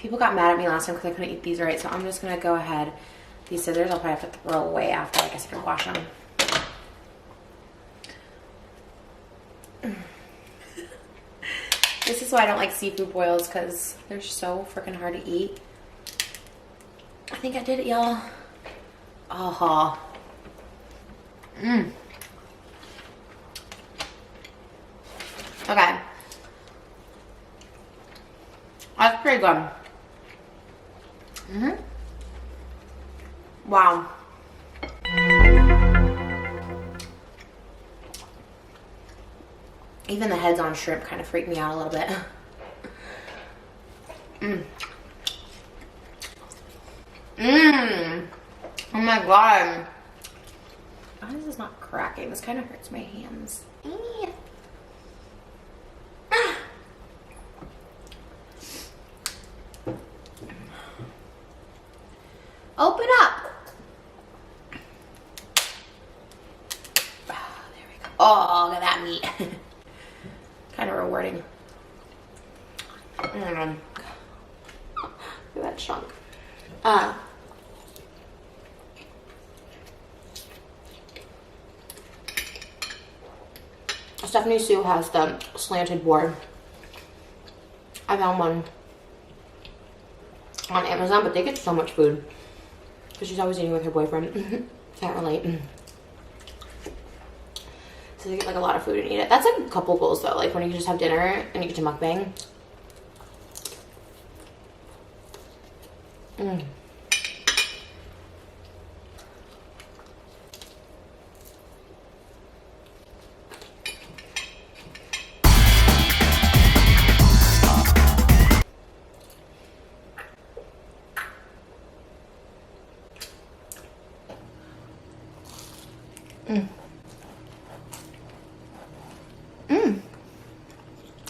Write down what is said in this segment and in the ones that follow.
People got mad at me last time because I couldn't eat these right, so I'm just gonna go ahead. These scissors I'll probably have to throw away after, I guess, if I wash them. This is why I don't like seafood boils, because they're so freaking hard to eat. I think I did it, y'all. Oh. Okay. That's pretty good. Wow. Even the heads on shrimp kind of freak me out a little bit. Oh my god. Why is this not cracking? This kind of hurts my hands. Open up. Oh, there we go. Oh, look at that meat. Kind of rewarding. Look at that chunk. Stephanie Sue has the slanted board. I found one on Amazon, but they get so much food because she's always eating with her boyfriend. Can't relate. So they get like a lot of food and eat it. That's like a couple goals though, like when you just have dinner and you get to mukbang.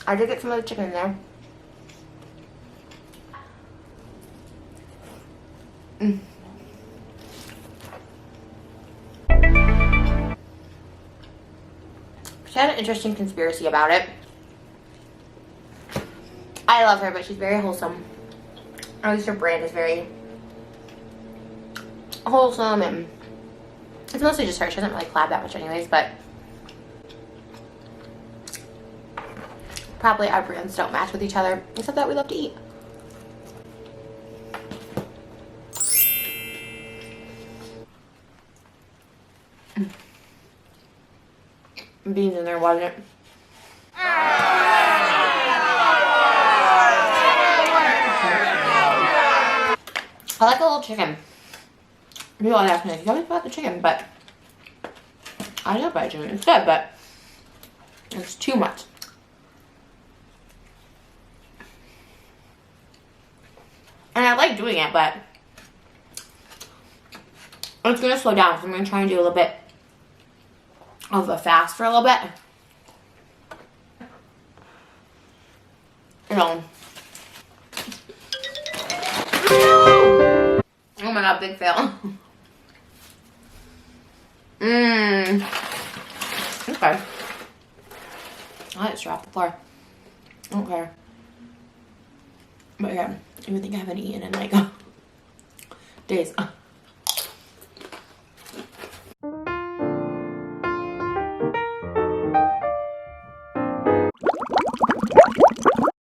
I did get some of the chicken in there. She had an interesting conspiracy about it. I love her, but she's very wholesome. At least her brand is very wholesome, and it's mostly just her. She doesn't really collab that much anyways, but probably our brands don't match with each other, except that we love to eat. Beans in there, wasn't it? I like a little chicken. People always ask me, like, you always bought the chicken, but I love buy chicken. It's good, but it's too much. And I like doing it, but it's going to slow down. So I'm going to try and do a little bit of a fast for a little bit. You know. Oh my god, big fail. Okay. I let it straw off the floor. I don't care. But yeah, I don't even think I haven't eaten in like days.